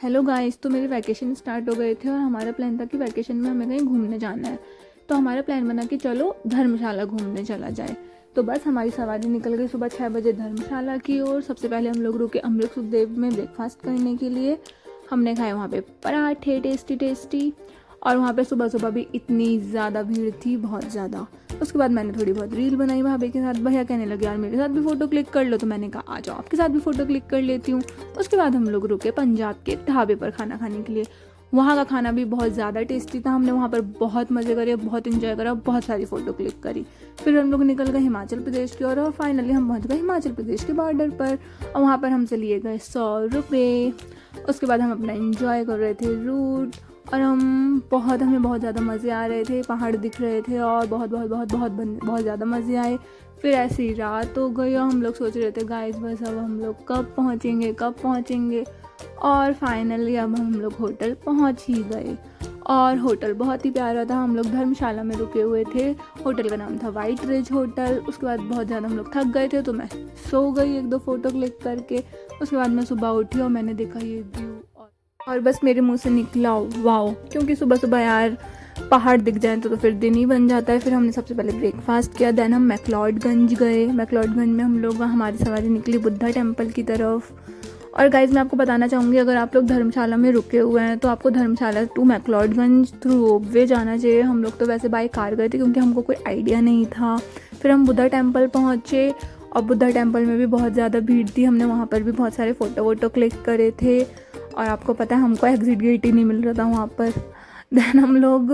Hello guys, तो मेरे vacation start हो गए थे और हमारा प्लान था कि वैकेशन में हमें कहीं घूमने जाना है। तो हमारा प्लान बना कि चलो धर्मशाला घूमने चला जाए। तो बस हमारी सवारी निकल गई सुबह 6 बजे धर्मशाला की ओर। सबसे पहले हम लोग रुके अमृत सुखदेव में ब्रेकफास्ट करने के लिए। हमने खाए वहाँ पे पराठे टेस्टी टेस्टी। और वहाँ पे सुबह सुबह भी इतनी ज़्यादा भीड़ थी, बहुत ज़्यादा। उसके बाद मैंने थोड़ी बहुत रील बनाई भाभी के साथ। भैया कहने लगे यार मेरे साथ भी फ़ोटो क्लिक कर लो, तो मैंने कहा आ जाओ आपके साथ भी फ़ोटो क्लिक कर लेती हूँ। उसके बाद हम लोग रुके पंजाब के ढाबे पर खाना खाने के लिए। वहाँ का खाना भी बहुत ज़्यादा टेस्टी था। हमने वहाँ पर बहुत मज़े करे, बहुत इंजॉय करा, बहुत सारी फ़ोटो क्लिक करी। फिर हम लोग निकल गए हिमाचल प्रदेश की ओर और फाइनली हम पहुँच गए हिमाचल प्रदेश के बॉर्डर पर। और वहाँ पर हमसे लिए गए 100 रुपये। उसके बाद हम अपना इंजॉय कर रहे थे रूट। और हमें बहुत ज़्यादा मज़े आ रहे थे, पहाड़ दिख रहे थे और बहुत ज़्यादा मज़े आए। फिर ऐसी रात हो गई और हम लोग सोच रहे थे गाइस बस अब हम लोग कब पहुँचेंगे। और फाइनली अब हम लोग होटल पहुँच ही गए। और होटल बहुत ही प्यारा था। हम लोग धर्मशाला में रुके हुए थे। होटल का नाम था वाइट रिज होटल। उसके बाद बहुत ज़्यादा हम लोग थक गए थे तो मैं सो गई 1-2 फ़ोटो क्लिक करके। उसके बाद मैं सुबह उठी और मैंने देखा ये व्यू और बस मेरे मुंह से निकला वाओ, क्योंकि सुबह सुबह यार पहाड़ दिख जाए तो फिर दिन ही बन जाता है। फिर हमने सबसे पहले ब्रेकफास्ट किया, देन हम मैक्लोडगंज गए। मैक्लोडगंज में हम लोग हमारी सवारी निकली बुद्धा टेम्पल की तरफ। और गाइज मैं आपको बताना चाहूँगी, अगर आप लोग धर्मशाला में रुके हुए हैं तो आपको धर्मशाला टू मैक्लोडगंज थ्रू रोपवे जाना चाहिए। हम लोग तो वैसे बाय कार गए थे क्योंकि हमको कोई आइडिया नहीं था। फिर हम बुद्धा टेम्पल पहुँचे और बुद्धा टेम्पल में भी बहुत ज़्यादा भीड़ थी। हमने वहाँ पर भी बहुत सारे फ़ोटो क्लिक करे थे। और आपको पता है हमको एग्जिट गेट ही नहीं मिल रहा था वहाँ पर। देन हम लोग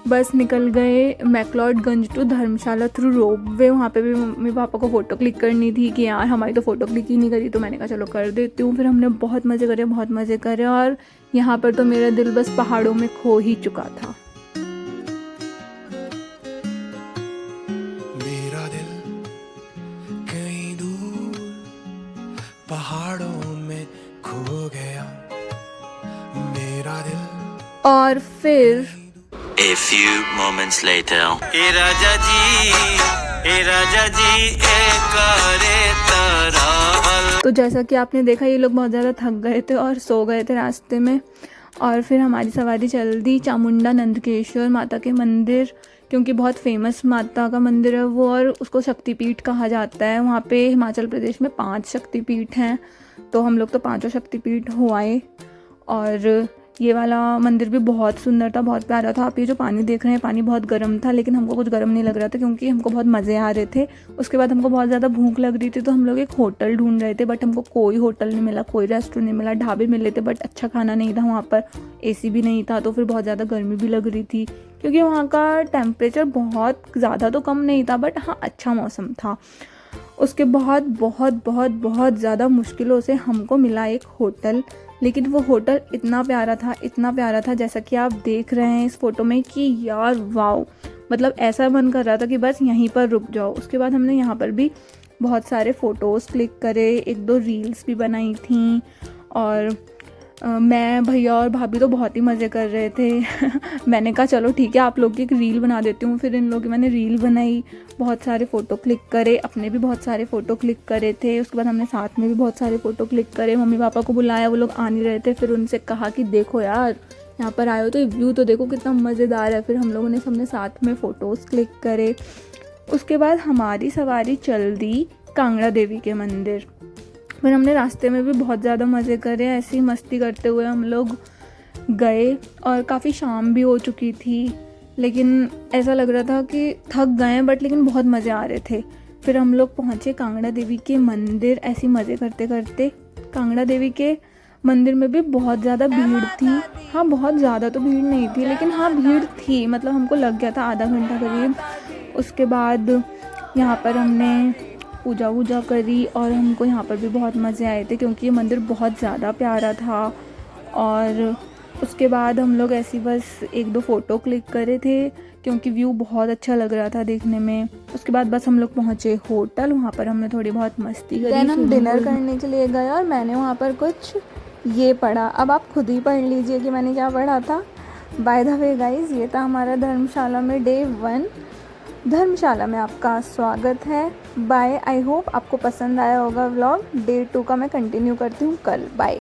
बस निकल गए McLeodganj to Dharamshala through ropeway. वहाँ पे भी मम्मी पापा को फ़ोटो क्लिक करनी थी कि यार हमारी तो फ़ोटो क्लिक ही नहीं करी, तो मैंने कहा चलो कर देती हूँ। फिर हमने बहुत मज़े करे और यहाँ पर तो मेरा दिल बस पहाड़ों में खो ही चुका था। मेरा दिल कहीं दूर पहाड़ों में खो गया, मेरा दिल। और फिर A few moments later. ए राजा जी ए करे तरावल। तो जैसा कि आपने देखा ये लोग बहुत ज़्यादा थक गए थे और सो गए थे रास्ते में। और फिर हमारी सवारी चल दी चामुंडा नंदकेश्वर माता के मंदिर, क्योंकि बहुत फेमस माता का मंदिर है वो और उसको शक्तिपीठ कहा जाता है। वहाँ पे हिमाचल प्रदेश में 5 शक्तिपीठ हैं, तो हम लोग तो 5 शक्तिपीठ हो आए। और ये वाला मंदिर भी बहुत सुंदर था, बहुत प्यारा था। आप ये जो पानी देख रहे हैं, पानी बहुत गर्म था, लेकिन हमको कुछ गर्म नहीं लग रहा था क्योंकि हमको बहुत मज़े आ रहे थे। उसके बाद हमको बहुत ज़्यादा भूख लग रही थी, तो हम लोग एक होटल ढूंढ रहे थे, बट हमको कोई होटल नहीं मिला, कोई रेस्टोरेंट नहीं मिला। ढाबे मिले थे बट अच्छा खाना नहीं था वहाँ पर, AC भी नहीं था, तो फिर बहुत ज़्यादा गर्मी भी लग रही थी क्योंकि वहाँ का टेम्परेचर बहुत ज़्यादा तो कम नहीं था, बट हाँ अच्छा मौसम था। उसके बाद बहुत ज़्यादा मुश्किलों से हमको मिला एक होटल, लेकिन वो होटल इतना प्यारा था जैसा कि आप देख रहे हैं इस फ़ोटो में कि यार वाओ, मतलब ऐसा मन कर रहा था कि बस यहीं पर रुक जाओ। उसके बाद हमने यहाँ पर भी बहुत सारे फ़ोटोज़ क्लिक करे, 1-2 रील्स भी बनाई थी। और मैं भैया और भाभी तो बहुत ही मज़े कर रहे थे। मैंने कहा चलो ठीक है आप लोग की एक रील बना देती हूँ। फिर इन लोगों की मैंने रील बनाई, बहुत सारे फ़ोटो क्लिक करे, अपने भी बहुत सारे फ़ोटो क्लिक करे थे। उसके बाद हमने साथ में भी बहुत सारे फ़ोटो क्लिक करे। मम्मी पापा को बुलाया, वो लोग आ नहीं रहे थे। फिर उनसे कहा कि देखो यार यहाँ पर आए हो तो व्यू तो देखो कितना मज़ेदार है। फिर हम लोगों ने सबने साथ में फ़ोटोज़ क्लिक करे। उसके बाद हमारी सवारी चल दी कांगड़ा देवी के मंदिर। फिर हमने रास्ते में भी बहुत ज़्यादा मज़े करे, ऐसी मस्ती करते हुए हम लोग गए। और काफ़ी शाम भी हो चुकी थी, लेकिन ऐसा लग रहा था कि थक गए हैं बट लेकिन बहुत मज़े आ रहे थे। फिर हम लोग पहुँचे कांगड़ा देवी के मंदिर, ऐसी मज़े करते करते। कांगड़ा देवी के मंदिर में भी बहुत ज़्यादा भीड़ थी। हाँ बहुत ज़्यादा तो भीड़ नहीं थी, लेकिन हाँ भीड़ थी, मतलब हमको लग गया था आधा घंटा करीब। उसके बाद यहाँ पर हमने पूजा वूजा करी और हमको यहाँ पर भी बहुत मज़े आए थे क्योंकि ये मंदिर बहुत ज़्यादा प्यारा था। और उसके बाद हम लोग ऐसी बस 1-2 फ़ोटो क्लिक करे थे क्योंकि व्यू बहुत अच्छा लग रहा था देखने में। उसके बाद बस हम लोग पहुँचे होटल, वहाँ पर हमने थोड़ी बहुत मस्ती करी। देन हम डिनर करने के लिए गए और मैंने वहाँ पर कुछ ये पढ़ा। अब आप खुद ही पढ़ लीजिए कि मैंने क्या पढ़ा था। बाय द वे गाइज़, ये था हमारा धर्मशाला में डे 1। धर्मशाला में आपका स्वागत है। बाय, आई होप आपको पसंद आया होगा व्लॉग। डे 2 का मैं कंटिन्यू करती हूँ कल। बाय।